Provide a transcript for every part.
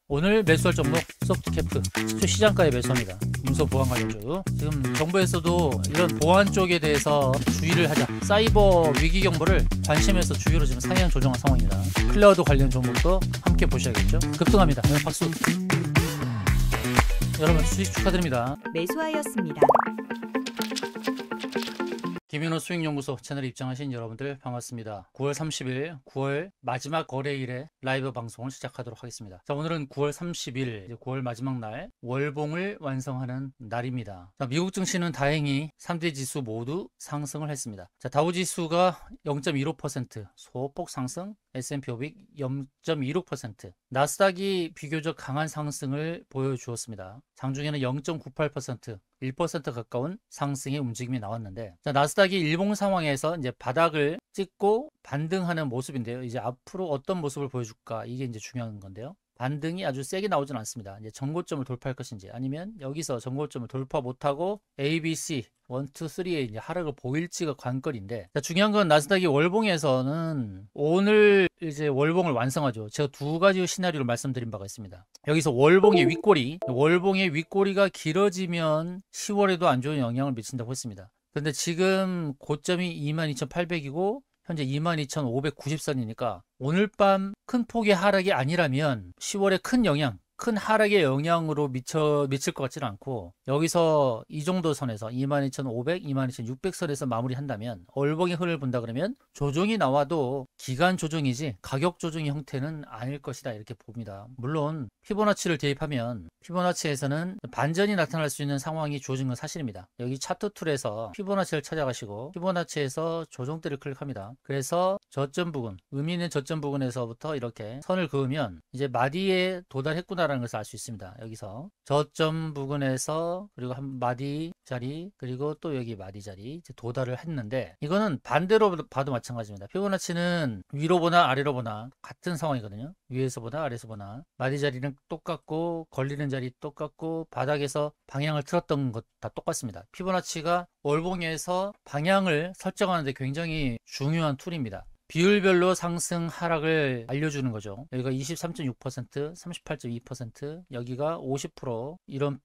오늘 매수할 종목 소프트캡프 시초 시장가에 매수합니다. 문서 보안 관련주. 지금 정부에서도 이런 보안 쪽에 대해서 주의를 하자, 사이버 위기 경보를 관심에서 주의로 지금 상향 조정한 상황입니다. 클라우드 관련 종목도 함께 보셔야겠죠. 급등합니다. 박수. 여러분 수익 축하드립니다. 매수하였습니다. 김윤호 수익연구소 채널에 입장하신 여러분들 반갑습니다. 9월 30일 9월 마지막 거래일에 라이브 방송을 시작하도록 하겠습니다. 자, 오늘은 9월 30일 이제 9월 마지막 날 월봉을 완성하는 날입니다. 자, 미국 증시는 다행히 3대 지수 모두 상승을 했습니다. 자, 다우지수가 0.15% 소폭 상승, S&P 500 0.26%, 나스닥이 비교적 강한 상승을 보여주었습니다. 장중에는 0.98%, 1% 가까운 상승의 움직임이 나왔는데, 자, 나스닥이 일봉 상황에서 이제 바닥을 찍고 반등하는 모습인데요. 이제 앞으로 어떤 모습을 보여줄까, 이게 이제 중요한 건데요. 반등이 아주 세게 나오진 않습니다. 이제 전고점을 돌파할 것인지, 아니면 여기서 전고점을 돌파 못하고 ABC 1, 2, 3의 이제 하락을 보일지가 관건인데, 자, 중요한 건 나스닥이 월봉에서는 오늘 이제 월봉을 완성하죠. 제가 두 가지 시나리오를 말씀드린 바가 있습니다. 여기서 월봉의 윗꼬리가 길어지면 10월에도 안 좋은 영향을 미친다고 했습니다. 그런데 지금 고점이 22,800이고 현재 22,590선이니까 오늘 밤 큰 폭의 하락이 아니라면 10월에 큰 하락의 영향으로 미칠 것 같지는 않고, 여기서 이 정도 선에서 22,500, 22,600선에서 마무리한다면 월봉의 흐름을 본다 그러면 조정이 나와도 기간 조정이지 가격 조정의 형태는 아닐 것이다, 이렇게 봅니다. 물론 피보나치를 대입하면 피보나치에서는 반전이 나타날 수 있는 상황이 주어진 건 사실입니다. 여기 차트 툴에서 피보나치를 찾아가시고 피보나치에서 조정대를 클릭합니다. 그래서 저점 부근, 의미 있는 저점 부근에서부터 이렇게 선을 그으면 이제 마디에 도달했구나 라는 것을 알 수 있습니다. 여기서 저점 부근에서 그리고 한 마디 자리, 그리고 또 여기 마디 자리 이제 도달을 했는데, 이거는 반대로 봐도 마찬가지입니다. 피보나치는 위로 보나 아래로 보나 같은 상황이거든요. 위에서 보나 아래에서 보나 마디 자리는 똑같고 걸리는 자리 똑같고 바닥에서 방향을 틀었던 것 다 똑같습니다. 피보나치가 월봉에서 방향을 설정하는데 굉장히 중요한 툴입니다. 비율별로 상승 하락을 알려주는 거죠. 여기가 23.6%, 38.2%, 여기가 50%, 이런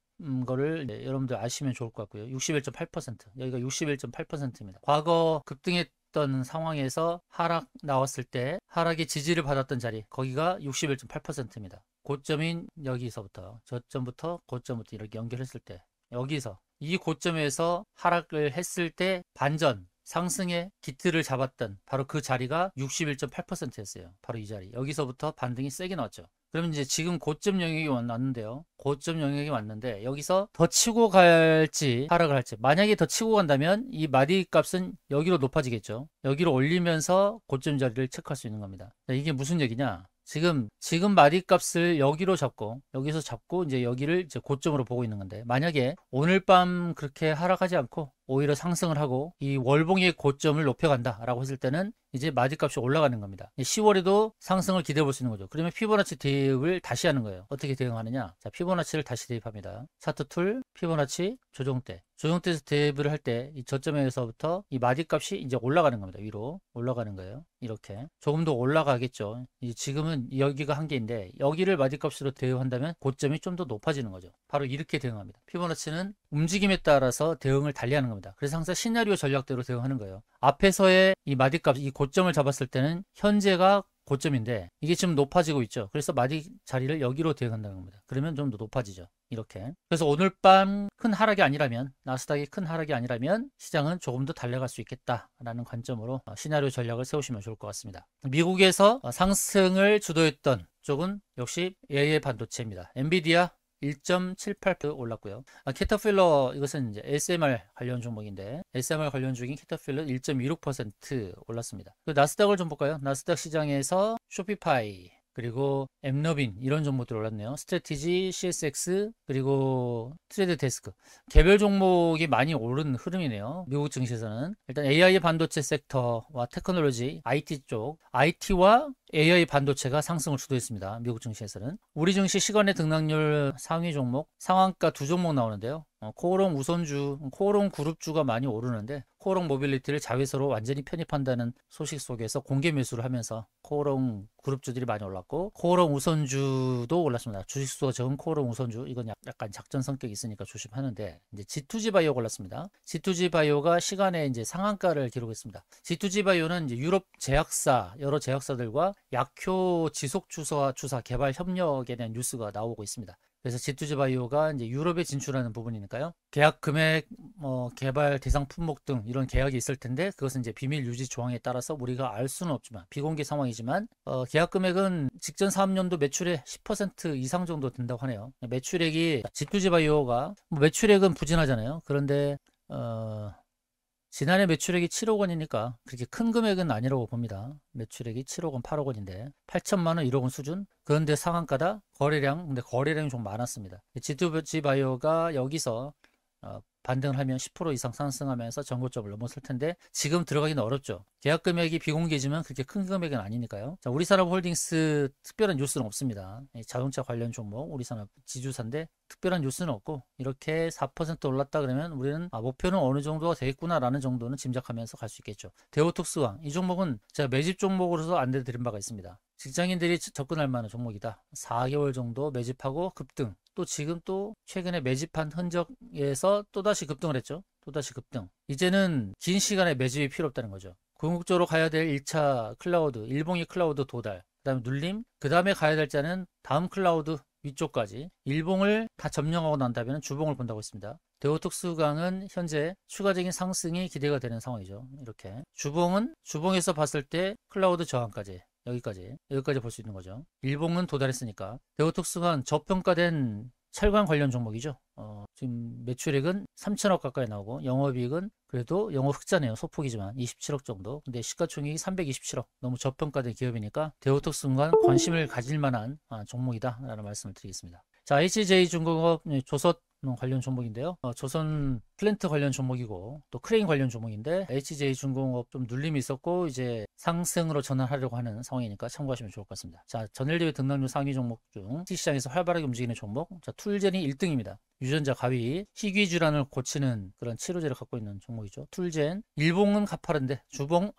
거를 여러분들 아시면 좋을 것 같고요. 61.8%, 여기가 61.8%입니다. 과거 급등했던 상황에서 하락 나왔을 때 하락의 지지를 받았던 자리, 거기가 61.8%입니다. 고점인 여기서부터 저점부터 고점부터 이렇게 연결했을 때, 여기서 이 고점에서 하락을 했을 때 반전 상승의 기틀을 잡았던 바로 그 자리가 61.8%였어요. 바로 이 자리. 여기서부터 반등이 세게 나왔죠. 그러면 이제 지금 고점 영역이 왔는데요. 고점 영역이 왔는데 여기서 더 치고 갈지 하락을 할지, 만약에 더 치고 간다면 이 마디 값은 여기로 높아지겠죠. 여기로 올리면서 고점 자리를 체크할 수 있는 겁니다. 이게 무슨 얘기냐? 지금 마디 값을 여기로 잡고 여기서 잡고 이제 여기를 이제 고점으로 보고 있는 건데, 만약에 오늘 밤 그렇게 하락하지 않고 오히려 상승을 하고 이 월봉의 고점을 높여간다 라고 했을 때는 이제 마디값이 올라가는 겁니다. 10월에도 상승을 기대해 볼 수 있는 거죠. 그러면 피보나치 대입을 다시 하는 거예요. 어떻게 대응하느냐? 자, 피보나치를 다시 대입합니다. 차트 툴, 피보나치, 조정대에서 대입을 할 때 이 저점에서부터 이 마디값이 이제 올라가는 겁니다. 위로 올라가는 거예요. 이렇게 조금 더 올라가겠죠. 지금은 여기가 한계인데 여기를 마디값으로 대응한다면 고점이 좀 더 높아지는 거죠. 바로 이렇게 대응합니다. 피보나치는 움직임에 따라서 대응을 달리하는 겁니다. 그래서 항상 시나리오 전략대로 대응하는 거예요. 앞에서의 이 마디값, 이 고점을 잡았을 때는 현재가 고점인데 이게 지금 높아지고 있죠. 그래서 마디 자리를 여기로 대응한다는 겁니다. 그러면 좀 더 높아지죠. 이렇게. 그래서 오늘 밤 큰 하락이 아니라면, 나스닥이 큰 하락이 아니라면 시장은 조금 더 달려갈 수 있겠다라는 관점으로 시나리오 전략을 세우시면 좋을 것 같습니다. 미국에서 상승을 주도했던 쪽은 역시 AI 반도체입니다. 엔비디아 1.78% 올랐고요. 캐터필러, 이것은 이제 SMR 관련 종목인데 SMR 관련 중인 캐터필러 1.26% 올랐습니다. 그 나스닥을 좀 볼까요? 나스닥 시장에서 쇼피파이, 그리고 엠너빈, 이런 종목들 올랐네요. 스트래티지, CSX, 그리고 트레이드 데스크. 개별 종목이 많이 오른 흐름이네요. 미국 증시에서는 일단 AI 반도체 섹터와 테크놀로지, IT 쪽, IT와 AI 반도체가 상승을 주도했습니다. 미국 증시에서는. 우리 증시 시간의 등락률 상위 종목, 상한가 두 종목 나오는데요. 코오롱 우선주, 코오롱 그룹주가 많이 오르는데 코오롱 모빌리티를 자회사로 완전히 편입한다는 소식 속에서 공개 매수를 하면서 코오롱 그룹주들이 많이 올랐고, 코오롱 우선주도 올랐습니다. 주식수가 적은 코오롱 우선주, 이건 약간 작전 성격이 있으니까 조심하는데, 이제 G2G 바이오가 올랐습니다. G2G 바이오가 시간에 이제 상한가를 기록했습니다. G2G 바이오는 이제 유럽 제약사, 여러 제약사들과 약효 지속 주사 개발 협력에 대한 뉴스가 나오고 있습니다. 그래서 G2G 바이오가 이제 유럽에 진출하는 부분이니까요. 계약 금액, 개발 대상 품목 등 이런 계약이 있을 텐데, 그것은 이제 비밀 유지 조항에 따라서 우리가 알 수는 없지만, 비공개 상황이지만, 계약 금액은 직전 사업년도 매출의 10% 이상 정도 된다고 하네요. 매출액이 G2G 바이오가 매출액은 부진하잖아요. 그런데 지난해 매출액이 7억 원이니까 그렇게 큰 금액은 아니라고 봅니다. 매출액이 7억 원, 8억 원인데 8천만 원, 1억 원 수준? 그런데 상한가다? 근데 거래량이 좀 많았습니다. G2G 바이오가 여기서 반등을 하면 10% 이상 상승하면서 전고점을 넘었을 텐데, 지금 들어가기는 어렵죠. 계약 금액이 비공개지만 그렇게 큰 금액은 아니니까요. 자, 우리산업홀딩스 특별한 뉴스는 없습니다. 자동차 관련 종목 우리산업 지주사인데 특별한 뉴스는 없고, 이렇게 4% 올랐다 그러면 우리는 목표는 어느 정도가 되겠구나라는 정도는 짐작하면서 갈 수 있겠죠. 대우특수왕, 이 종목은 제가 매집 종목으로서 안내드린 바가 있습니다. 직장인들이 접근할 만한 종목이다. 4개월 정도 매집하고 급등. 또 지금 또 최근에 매집한 흔적에서 또다시 급등을 했죠. 또다시 급등. 이제는 긴 시간에 매집이 필요 없다는 거죠. 궁극적으로 가야 될 1차 클라우드, 일봉이 클라우드 도달, 그 다음에 눌림, 그 다음에 가야 될 자는 다음 클라우드 위쪽까지 일봉을 다 점령하고 난다면 주봉을 본다고 했습니다. 대우특수강은 현재 추가적인 상승이 기대가 되는 상황이죠. 이렇게 주봉에서 봤을 때 클라우드 저항까지, 여기까지 볼 수 있는 거죠. 일봉은 도달했으니까. 대우특수강 저평가된 철강 관련 종목이죠. 지금 매출액은 3천억 가까이 나오고, 영업이익은 그래도 영업 흑자네요. 소폭이지만 27억 정도. 근데 시가총액이 327억. 너무 저평가된 기업이니까 대우특수강 관심을 가질 만한 종목이다 라는 말씀을 드리겠습니다. 자, HJ중공업 조선 관련 종목인데요. 조선 플랜트 관련 종목이고 또 크레인 관련 종목인데, HJ중공업 좀 눌림이 있었고 이제 상승으로 전환하려고 하는 상황이니까 참고하시면 좋을 것 같습니다. 자, 전일대회 등락률 상위 종목 중 시장에서 활발하게 움직이는 종목, 자, 툴젠이 1등입니다. 유전자 가위, 희귀 질환을 고치는 그런 치료제를 갖고 있는 종목이죠. 툴젠. 일봉은 가파른데 주봉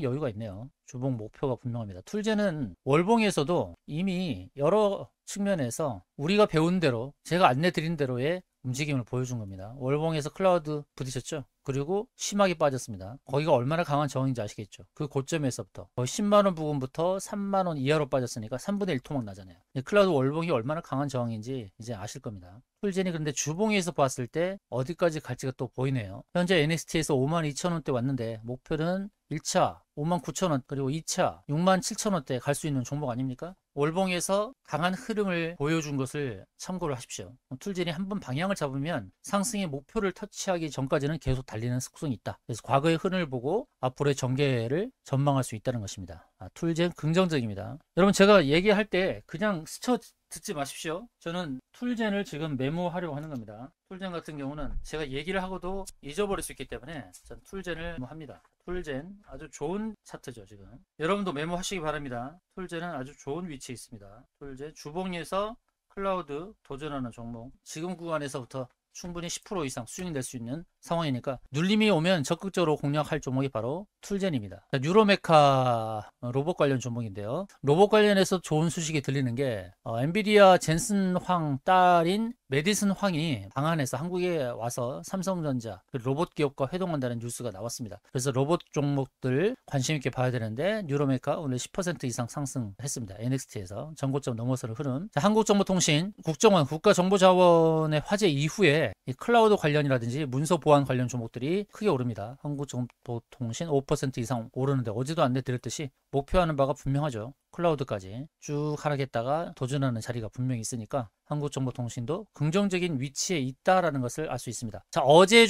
여유가 있네요. 주봉 목표가 분명합니다. 툴젠은 월봉에서도 이미 여러 측면에서 우리가 배운 대로, 제가 안내 드린 대로의 움직임을 보여준 겁니다. 월봉에서 클라우드 부딪혔죠. 그리고 심하게 빠졌습니다. 거기가 얼마나 강한 저항인지 아시겠죠. 그 고점에서부터 거의 10만원 부근부터 3만원 이하로 빠졌으니까 3분의 1 토막 나잖아요. 클라우드 월봉이 얼마나 강한 저항인지 이제 아실 겁니다. 툴젠이 그런데 주봉에서 봤을 때 어디까지 갈지가 또 보이네요. 현재 NXT에서 52,000원대 왔는데 목표는 1차 59,000원, 그리고 2차 67,000원대 갈 수 있는 종목 아닙니까? 월봉에서 강한 흐름을 보여준 것을 참고를 하십시오. 툴젠이 한번 방향을 잡으면 상승의 목표를 터치하기 전까지는 계속 달리는 속성이 있다. 그래서 과거의 흐름을 보고 앞으로의 전개를 전망할 수 있다는 것입니다. 툴젠 긍정적입니다. 여러분, 제가 얘기할 때 그냥 스쳐 듣지 마십시오. 저는 툴젠을 지금 메모하려고 하는 겁니다. 툴젠 같은 경우는 제가 얘기를 하고도 잊어버릴 수 있기 때문에 전 툴젠을 메모합니다. 툴젠 아주 좋은 차트죠. 지금 여러분도 메모하시기 바랍니다. 툴젠은 아주 좋은 위치에 있습니다. 툴젠 주봉에서 클라우드 도전하는 종목, 지금 구간에서부터 충분히 10% 이상 수익 낼 수 있는 상황이니까 눌림이 오면 적극적으로 공략할 종목이 바로 툴젠입니다. 뉴로메카 로봇 관련 종목인데요. 로봇 관련해서 좋은 소식이 들리는 게 엔비디아 젠슨 황 딸인 메디슨 황이 방한해서 한국에 와서 삼성전자 로봇 기업과 회동한다는 뉴스가 나왔습니다. 그래서 로봇 종목들 관심 있게 봐야 되는데, 뉴로메카 오늘 10% 이상 상승했습니다. NXT에서 전고점 넘어서는 흐름. 자, 한국정보통신 국정원 국가정보자원의 화제 이후에 이 클라우드 관련이라든지 문서 보안 관련 종목들이 크게 오릅니다. 한국정보통신 5% 이상 오르는데, 어제도 안내드렸듯이 목표하는 바가 분명하죠. 클라우드까지 쭉 하락했다가 도전하는 자리가 분명히 있으니까 한국정보통신도 긍정적인 위치에 있다라는 것을 알 수 있습니다. 자, 어제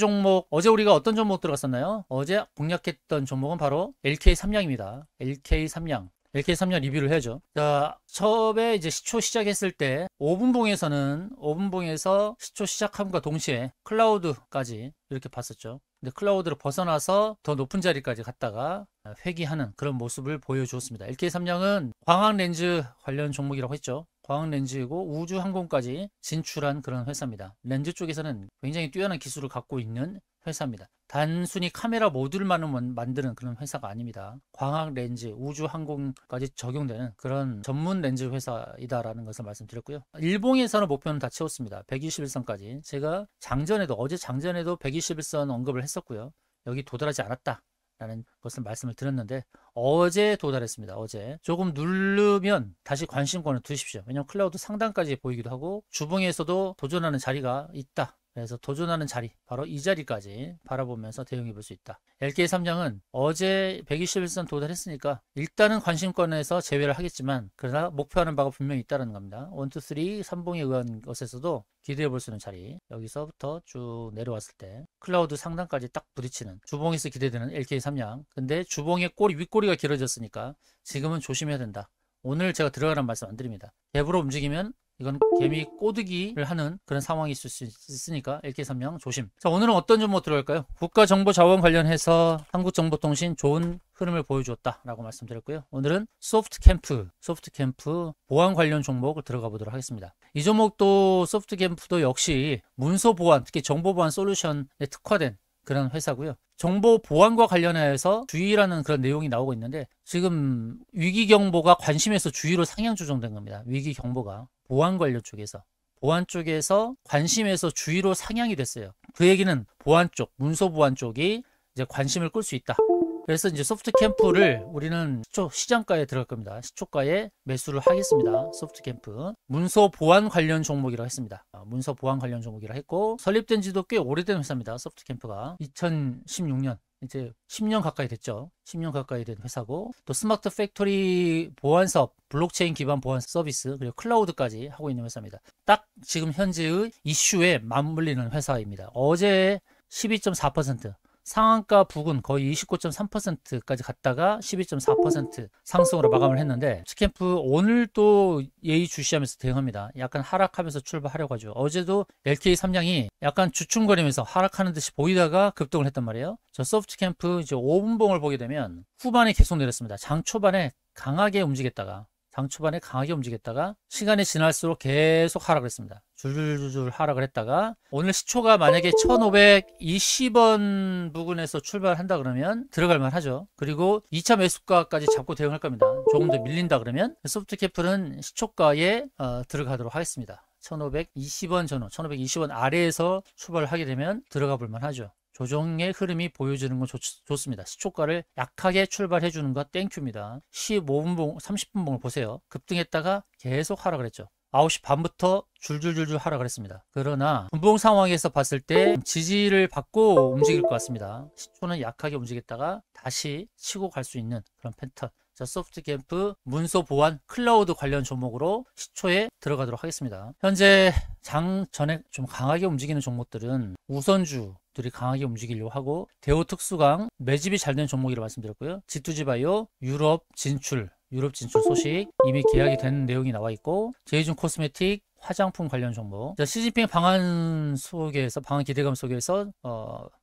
우리가 어떤 종목 들어갔었나요? 어제 공략했던 종목은 바로 LK삼양입니다. LK삼양 리뷰를 해야죠. 자, 처음에 이제 시초 시작했을 때 5분봉에서 시초 시작함과 동시에 클라우드까지 이렇게 봤었죠. 근데 클라우드로 벗어나서 더 높은 자리까지 갔다가 회귀하는 그런 모습을 보여주었습니다. LK삼양은 광학렌즈 관련 종목이라고 했죠. 광학렌즈이고 우주항공까지 진출한 그런 회사입니다. 렌즈 쪽에서는 굉장히 뛰어난 기술을 갖고 있는 회사입니다. 단순히 카메라 모듈만 만드는 그런 회사가 아닙니다. 광학 렌즈, 우주 항공까지 적용되는 그런 전문 렌즈 회사이다라는 것을 말씀드렸고요. 일봉에서는 목표는 다 채웠습니다. 121선까지. 제가 어제 장전에도 121선 언급을 했었고요. 여기 도달하지 않았다 라는 것을 말씀을 드렸는데 어제 도달했습니다. 어제 조금 누르면 다시 관심권을 두십시오. 왜냐하면 클라우드 상단까지 보이기도 하고 주봉에서도 도전하는 자리가 있다. 그래서 도전하는 자리, 바로 이 자리까지 바라보면서 대응해 볼 수 있다. LK3량은 어제 121선 도달했으니까 일단은 관심권에서 제외를 하겠지만 그러나 목표하는 바가 분명히 있다는 겁니다. 1, 2, 3, 3봉에 의한 것에서도 기대해 볼 수 있는 자리, 여기서부터 쭉 내려왔을 때 클라우드 상단까지 딱 부딪히는 주봉에서 기대되는 LK3량. 근데 주봉의 윗꼬리가 길어졌으니까 지금은 조심해야 된다. 오늘 제가 들어가라는 말씀 안 드립니다. 갭으로 움직이면 이건 개미 꼬드기를 하는 그런 상황이 있을 수 있으니까 LK3량 조심. 자, 오늘은 어떤 종목 들어갈까요? 국가정보자원 관련해서 한국정보통신 좋은 흐름을 보여주었다 라고 말씀드렸고요. 오늘은 소프트캠프 보안 관련 종목을 들어가 보도록 하겠습니다. 이 종목도 소프트캠프도 역시 문서 보안, 특히 정보 보안 솔루션에 특화된 그런 회사고요. 정보 보안과 관련해서 주의라는 그런 내용이 나오고 있는데 지금 위기 경보가 관심에서 주의로 상향 조정된 겁니다. 위기 경보가 보안 관련 쪽에서 관심에서 주의로 상향이 됐어요. 그 얘기는 보안 쪽, 문서 보안 쪽이 이제 관심을 끌 수 있다. 그래서 이제 소프트캠프를 우리는 시장가에 들어갈 겁니다. 시초가에 매수를 하겠습니다. 소프트캠프 문서 보안 관련 종목이라고 했습니다. 문서 보안 관련 종목이라 했고 설립된 지도 꽤 오래된 회사입니다. 소프트캠프가 2016년 이제 10년 가까이 됐죠. 10년 가까이 된 회사고 또 스마트 팩토리 보안 사업, 블록체인 기반 보안 서비스 그리고 클라우드까지 하고 있는 회사입니다. 딱 지금 현재의 이슈에 맞물리는 회사입니다. 어제 12.4% 상한가 부근 거의 29.3%까지 갔다가 12.4% 상승으로 마감을 했는데 스캠프 오늘 또 예의주시하면서 대응합니다. 약간 하락하면서 출발하려고 하죠. 어제도 LK3량이 약간 주춤거리면서 하락하는 듯이 보이다가 급등을 했단 말이에요. 저 소프트캠프 이제 5분봉을 보게 되면 후반에 계속 내렸습니다. 장 초반에 강하게 움직였다가 시간이 지날수록 계속 하락을 했습니다. 줄줄줄 하락을 했다가 오늘 시초가 만약에 1520원 부근에서 출발한다 그러면 들어갈 만하죠. 그리고 2차 매수가까지 잡고 대응할 겁니다. 조금 더 밀린다 그러면 소프트캐플은 시초가에 들어가도록 하겠습니다. 1520원 전후, 1520원 아래에서 출발을 하게 되면 들어가 볼 만하죠. 조정의 흐름이 보여주는 건 좋습니다. 시초가를 약하게 출발해 주는 거 땡큐입니다. 15분봉, 30분봉을 보세요. 급등했다가 계속 하락을 했죠. 9시 반부터 줄줄줄줄 하락을 했습니다. 그러나 분봉 상황에서 봤을 때 지지를 받고 움직일 것 같습니다. 시초는 약하게 움직였다가 다시 치고 갈 수 있는 그런 패턴. 자, 소프트캠프 문서 보안 클라우드 관련 종목으로 시초에 들어가도록 하겠습니다. 현재 장 전에 좀 강하게 움직이는 종목들은 우선주들이 강하게 움직이려고 하고 대우특수강 매집이 잘 된 종목이라고 말씀드렸고요. G2G바이오 유럽 진출 소식 이미 계약이 된 내용이 나와 있고 제이준 코스메틱 화장품 관련 종목. 자, 시진핑 방한 기대감 속에서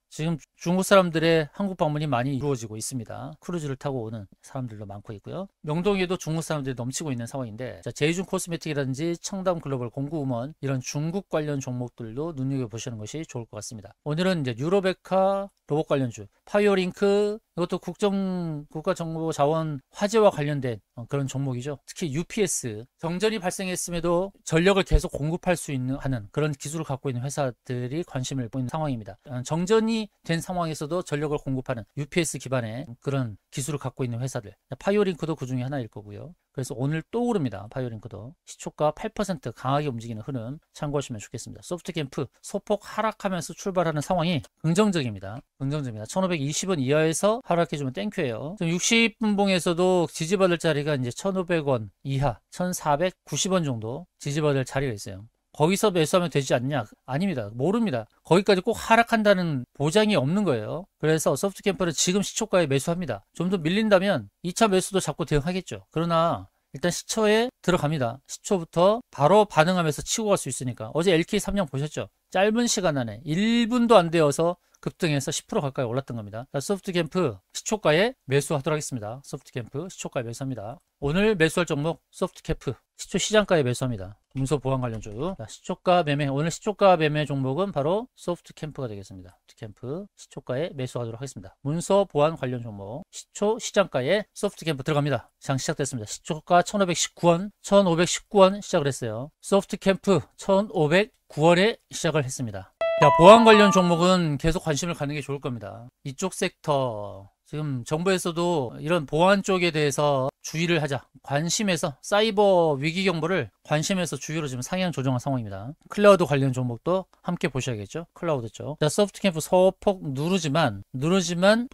지금 중국 사람들의 한국 방문이 많이 이루어지고 있습니다. 크루즈를 타고 오는 사람들도 많고 있고요. 명동에도 중국 사람들이 넘치고 있는 상황인데 자, 제이준 코스메틱이라든지 청담 글로벌 공구음원 이런 중국 관련 종목들도 눈여겨보시는 것이 좋을 것 같습니다. 오늘은 이제 유로베카 로봇 관련주 파이어링크 이것도 국가정보자원 화재와 관련된 그런 종목이죠. 특히 UPS 정전이 발생했음에도 전력을 계속 공급할 수 있는 하는 그런 기술을 갖고 있는 회사들이 관심을 보이는 상황입니다. 정전이 된 상황에서도 전력을 공급하는 UPS 기반의 그런 기술을 갖고 있는 회사들 파이어링크도 그 중에 하나일 거고요. 그래서 오늘 또 오릅니다. 바이오링크도 시초가 8% 강하게 움직이는 흐름 참고하시면 좋겠습니다. 소프트캠프 소폭 하락하면서 출발하는 상황이 긍정적입니다. 1520원 이하에서 하락해주면 땡큐예요. 60분봉에서도 지지받을 자리가 이제 1500원 이하 1490원 정도 지지받을 자리가 있어요. 거기서 매수하면 되지 않냐? 아닙니다. 모릅니다. 거기까지 꼭 하락한다는 보장이 없는 거예요. 그래서 소프트캠프는 지금 시초가에 매수합니다. 좀 더 밀린다면 2차 매수도 잡고 대응하겠죠. 그러나 일단 시초에 들어갑니다. 시초부터 바로 반응하면서 치고 갈 수 있으니까. 어제 LK3량 보셨죠? 짧은 시간 안에 1분도 안 되어서 급등해서 10% 가까이 올랐던 겁니다. 소프트캠프 시초가에 매수하도록 하겠습니다. 소프트캠프 시초가에 매수합니다. 오늘 매수할 종목 소프트캠프 시초 시장가에 매수합니다. 문서 보안 관련 쪽. 자, 시초가 매매. 오늘 시초가 매매 종목은 바로 소프트캠프가 되겠습니다. 소프트캠프 시초가에 매수하도록 하겠습니다. 문서 보안 관련 종목. 시초 시장가에 소프트캠프 들어갑니다. 장 시작됐습니다. 시초가 1519원, 1519원 시작을 했어요. 소프트캠프 1509원에 시작을 했습니다. 자, 보안 관련 종목은 계속 관심을 갖는 게 좋을 겁니다. 이쪽 섹터. 지금 정부에서도 이런 보안 쪽에 대해서 주의를 하자. 관심에서 사이버 위기 경보를 관심에서 주의로 지금 상향 조정한 상황입니다. 클라우드 관련 종목도 함께 보셔야겠죠. 클라우드 쪽. 자, 소프트캠프 소폭 누르지만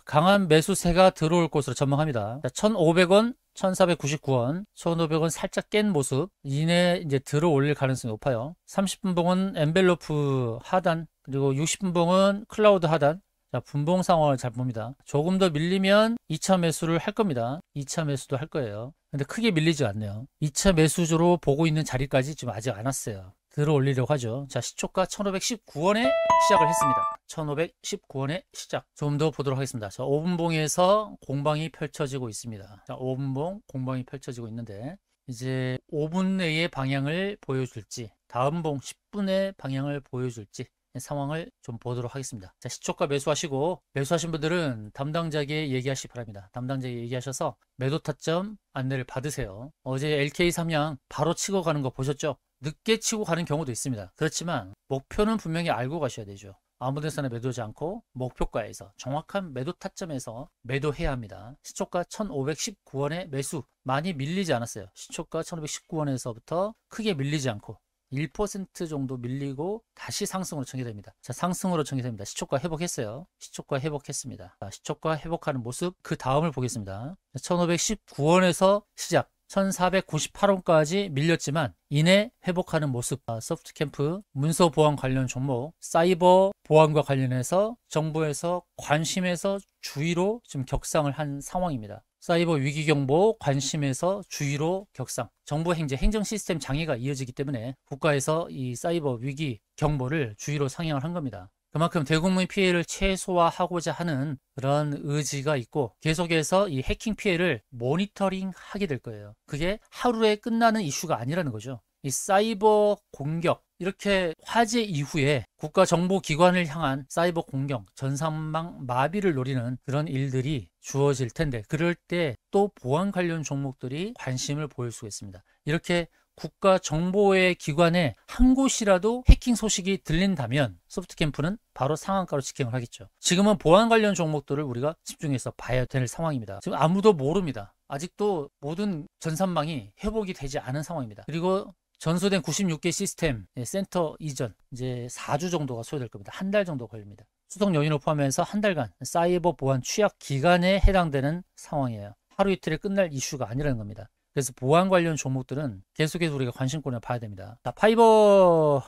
강한 매수세가 들어올 것으로 전망합니다. 자, 1,500원 1,499원, 1,500원 살짝 깬 모습 이내 이제 들어 올릴 가능성이 높아요. 30분 봉은 엔벨로프 하단, 그리고 60분 봉은 클라우드 하단. 자, 분봉 상황을 잘 봅니다. 조금 더 밀리면 2차 매수를 할 겁니다. 2차 매수도 할 거예요. 근데 크게 밀리지 않네요. 2차 매수주로 보고 있는 자리까지 지금 아직 안 왔어요. 들어 올리려고 하죠. 자, 시초가 1,519원에 시작을 했습니다. 1,519원에 시작. 좀 더 보도록 하겠습니다. 자, 5분봉에서 공방이 펼쳐지고 있습니다. 자, 5분봉 공방이 펼쳐지고 있는데 이제 5분 내의 방향을 보여줄지, 다음 봉 10분의 방향을 보여줄지 상황을 좀 보도록 하겠습니다. 자, 시초가 매수하신 분들은 담당자에게 얘기하시기 바랍니다. 담당자에게 얘기하셔서 매도 타점 안내를 받으세요. 어제 LK 삼양 바로 치고 가는 거 보셨죠? 늦게 치고 가는 경우도 있습니다. 그렇지만 목표는 분명히 알고 가셔야 되죠. 아무 데서나 매도하지 않고 목표가에서 정확한 매도 타점에서 매도해야 합니다. 시초가 1,519원에 매수. 많이 밀리지 않았어요. 시초가 1,519원에서부터 크게 밀리지 않고 1% 정도 밀리고 다시 상승으로 전개됩니다. 자, 상승으로 전개됩니다. 시초가 회복했어요. 시초가 회복했습니다. 자, 시초가 회복하는 모습 그 다음을 보겠습니다. 1,519원에서 시작 1,498원까지 밀렸지만 이내 회복하는 모습. 소프트캠프 문서 보안 관련 종목, 사이버 보안과 관련해서 정부에서 관심에서 주의로 지금 격상을 한 상황입니다. 사이버 위기 경보 관심에서 주의로 격상. 정부 행정 시스템 장애가 이어지기 때문에 국가에서 이 사이버 위기 경보를 주의로 상향을 한 겁니다. 그만큼 대국민 피해를 최소화하고자 하는 그런 의지가 있고 계속해서 이 해킹 피해를 모니터링 하게 될 거예요. 그게 하루에 끝나는 이슈가 아니라는 거죠. 이 사이버 공격, 이렇게 화재 이후에 국가정보기관을 향한 사이버 공격, 전산망 마비를 노리는 그런 일들이 주어질 텐데 그럴 때 또 보안 관련 종목들이 관심을 보일 수가 있습니다. 이렇게 국가정보의 기관에 한 곳이라도 해킹 소식이 들린다면 소프트캠프는 바로 상한가로 직행을 하겠죠. 지금은 보안 관련 종목들을 우리가 집중해서 봐야 될 상황입니다. 지금 아무도 모릅니다. 아직도 모든 전산망이 회복이 되지 않은 상황입니다. 그리고 전소된 96개 시스템 센터 이전 이제 4주 정도가 소요될 겁니다. 한 달 정도 걸립니다. 수석 연휴를 포함해서 한 달간 사이버 보안 취약 기간에 해당되는 상황이에요. 하루 이틀에 끝날 이슈가 아니라는 겁니다. 그래서 보안 관련 종목들은 계속해서 우리가 관심권을 봐야 됩니다. 자, 파이버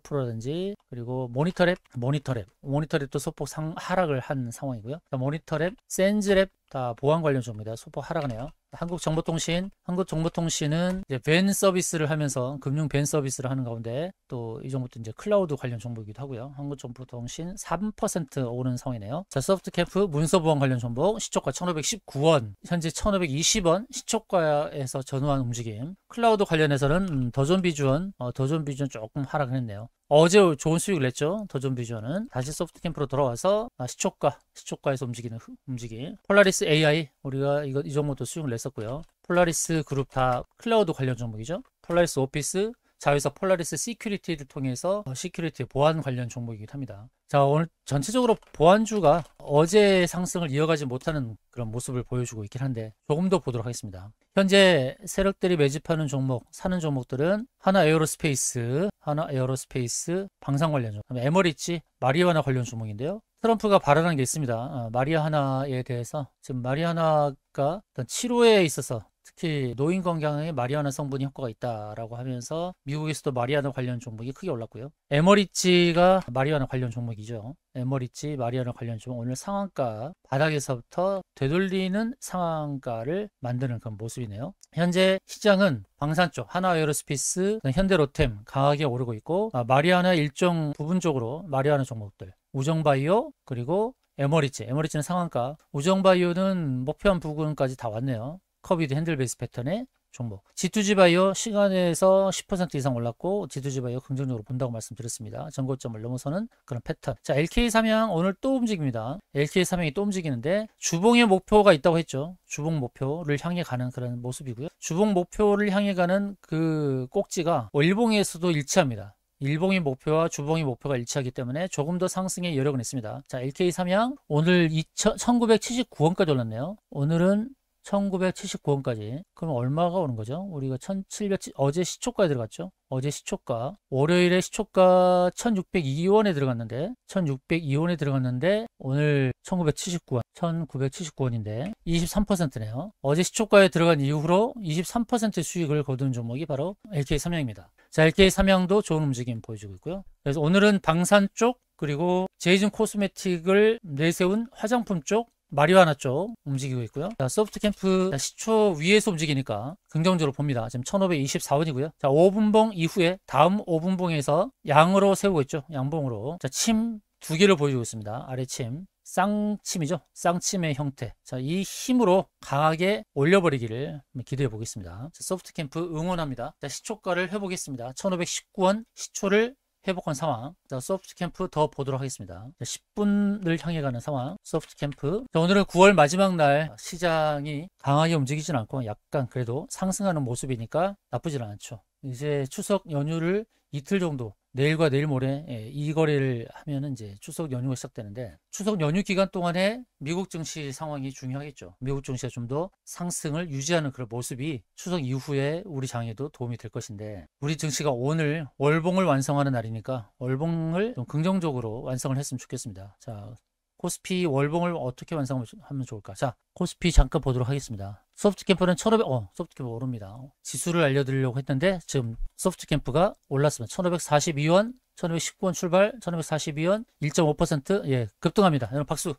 프로라든지 그리고 모니터랩도 소폭 하락을 한 상황이고요. 자, 모니터랩, 센즈랩 다 보안 관련 종목입니다. 소폭 하락하네요. 한국정보통신은 이제 밴 서비스를 하면서 금융 밴 서비스를 하는 가운데 또 이 종목도 이제 클라우드 관련 종목이기도 하고요. 한국정보통신 3% 오른 상황이네요. 자, 소프트캠프 문서보안 관련 종목 시초가 1,519원, 현재 1,520원 시초가에서 전후한 움직임. 클라우드 관련해서는 더존비주원 조금 하락을 했네요. 어제 좋은 수익을 냈죠. 더존비주원은 다시 소프트캠프로 돌아와서 시초가에서 움직이는 움직임. 폴라리스 AI 우리가 이 종목도 수익을 냈었고요. 폴라리스 그룹 다 클라우드 관련 종목이죠. 폴라리스 오피스, 자회사 폴라리스 시큐리티를 통해서 시큐리티 보안 관련 종목이기도 합니다. 자, 오늘 전체적으로 보안주가 어제 상승을 이어가지 못하는 그런 모습을 보여주고 있긴 한데 조금 더 보도록 하겠습니다. 현재 세력들이 매집하는 종목, 사는 종목들은 하나에어로스페이스, 방산 관련 종목, 에머리지, 마리아나 관련 종목인데요. 트럼프가 발언한 게 있습니다. 마리아나에 대해서 지금 마리아나가 어떤 치료에 있어서 특히 노인 건강에 마리아나 성분이 효과가 있다라고 하면서 미국에서도 마리아나 관련 종목이 크게 올랐고요. 에머리지가 마리아나 관련 종목이죠. 에머리지, 마리아나 관련 종목 오늘 상한가 바닥에서부터 되돌리는 상한가를 만드는 그런 모습이네요. 현재 시장은 방산 쪽 하나에어로스페이스, 현대로템 강하게 오르고 있고 마리아나 일정 부분적으로 마리아나 종목들 우정바이오 그리고 에머리지는 상한가. 우정바이오는 목표한 부근까지 다 왔네요. 커비드 핸들 베이스 패턴에 종목. G2G바이오 시간에서 10% 이상 올랐고 G2G바이오 긍정적으로 본다고 말씀드렸습니다. 전고점을 넘어서는 그런 패턴. 자, LK삼양 오늘 또 움직입니다. LK삼양이 또 움직이는데 주봉의 목표가 있다고 했죠. 주봉 목표를 향해 가는 그런 모습이고요. 주봉 목표를 향해 가는 그 꼭지가 월봉에서도 일치합니다. 일봉의 목표와 주봉의 목표가 일치하기 때문에 조금 더 상승의 여력은 있습니다. 자, LK삼양 오늘 1979원까지 올랐네요. 오늘은 1979원까지. 그럼 얼마가 오는 거죠? 우리가 1700, 어제 시초가에 들어갔죠? 어제 시초가. 월요일에 시초가 1602원에 들어갔는데, 오늘 1979원. 1979원인데, 23%네요. 어제 시초가에 들어간 이후로 23% 수익을 거둔 종목이 바로 LK삼양입니다. 자, LK삼양도 좋은 움직임 보여주고 있고요. 그래서 오늘은 방산 쪽, 그리고 제이슨 코스메틱을 내세운 화장품 쪽, 마리화나 쪽 움직이고 있고요. 자, 소프트캠프 시초 위에서 움직이니까 긍정적으로 봅니다. 지금 1524원이고요. 자, 5분봉 이후에 다음 5분봉에서 양으로 세우고 있죠. 양봉으로. 자, 침 두 개를 보여주고 있습니다. 아래 침. 쌍침이죠. 쌍침의 형태. 자, 이 힘으로 강하게 올려버리기를 기대해 보겠습니다. 자, 소프트캠프 응원합니다. 자, 시초가를 해보겠습니다. 1519원 시초를 회복한 상황. 자, 소프트캠프 더 보도록 하겠습니다. 자, 10분을 향해 가는 상황. 소프트캠프. 자, 오늘은 9월 마지막 날 시장이 강하게 움직이진 않고 약간 그래도 상승하는 모습이니까 나쁘진 않죠. 이제 추석 연휴를 이틀 정도, 내일과 내일 모레 이 거래를 하면은 이제 추석 연휴가 시작되는데, 추석 연휴 기간 동안에 미국 증시 상황이 중요하겠죠. 미국 증시가 좀 더 상승을 유지하는 그런 모습이 추석 이후에 우리 장에도 도움이 될 것인데, 우리 증시가 오늘 월봉을 완성하는 날이니까 월봉을 좀 긍정적으로 완성을 했으면 좋겠습니다. 자, 코스피 월봉을 어떻게 완성하면 좋을까? 자, 코스피 잠깐 보도록 하겠습니다. 소프트캠프는 1500, 소프트캠프 오릅니다. 지수를 알려드리려고 했는데 지금 소프트캠프가 올랐습니다. 1542원, 1519원 출발, 1542원, 1.5%, 예, 급등합니다. 여러분 박수.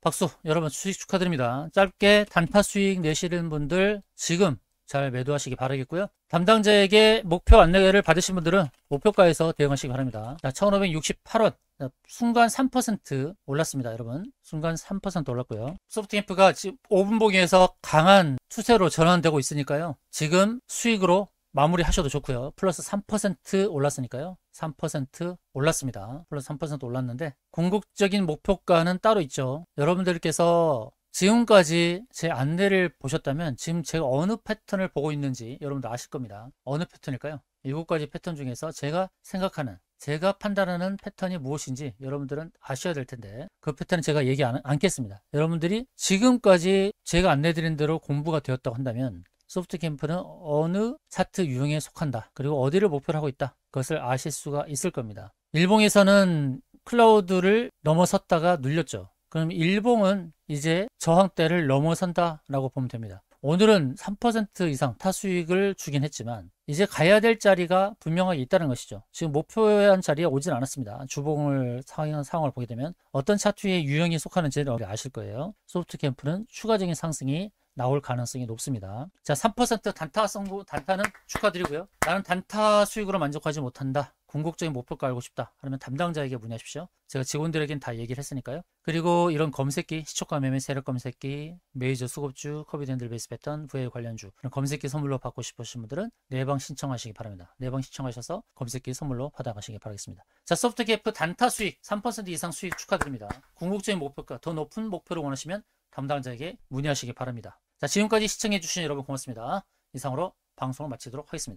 박수. 여러분 수익 축하드립니다. 짧게 단타 수익 내시는 분들 지금 잘 매도하시기 바라겠고요. 담당자에게 목표 안내를 받으신 분들은 목표가에서 대응하시기 바랍니다. 자, 1568원. 순간 3% 올랐습니다, 여러분. 순간 3% 올랐고요. 소프트캠프가 지금 5분봉에서 강한 추세로 전환되고 있으니까요. 지금 수익으로 마무리 하셔도 좋고요. 플러스 3% 올랐으니까요. 3% 올랐습니다. 플러스 3% 올랐는데 궁극적인 목표가는 따로 있죠. 여러분들께서 지금까지 제 안내를 보셨다면 지금 제가 어느 패턴을 보고 있는지 여러분도 아실 겁니다. 어느 패턴일까요? 7가지 패턴 중에서 제가 생각하는, 제가 판단하는 패턴이 무엇인지 여러분들은 아셔야 될 텐데, 그 패턴은 제가 얘기 않겠습니다. 여러분들이 지금까지 제가 안내드린 대로 공부가 되었다고 한다면 소프트캠프는 어느 차트 유형에 속한다, 그리고 어디를 목표로 하고 있다, 그것을 아실 수가 있을 겁니다. 일봉에서는 클라우드를 넘어섰다가 눌렸죠. 그럼 일봉은 이제 저항대를 넘어선다 라고 보면 됩니다. 오늘은 3% 이상 타수익을 주긴 했지만 이제 가야 될 자리가 분명하게 있다는 것이죠. 지금 목표에 한 자리에 오진 않았습니다. 주봉을 상황을 보게 되면 어떤 차트의 유형에 속하는지를 아실 거예요. 소프트캠프는 추가적인 상승이 나올 가능성이 높습니다. 자, 3% 단타는 축하드리고요. 나는 단타 수익으로 만족하지 못한다, 궁극적인 목표가 알고 싶다 하면 담당자에게 문의하십시오. 제가 직원들에겐 다 얘기를 했으니까요. 그리고 이런 검색기, 시초가 매매 세력 검색기, 메이저 수급주, 커비랜드 베이스 패턴, VA 관련주, 이런 검색기 선물로 받고 싶으신 분들은 내방 신청하시기 바랍니다. 내방 신청하셔서 검색기 선물로 받아가시기 바라겠습니다. 자, 소프트캠프 단타 수익 3% 이상 수익 축하드립니다. 궁극적인 목표가 더 높은 목표를 원하시면 담당자에게 문의하시기 바랍니다. 자, 지금까지 시청해주신 여러분 고맙습니다. 이상으로 방송을 마치도록 하겠습니다.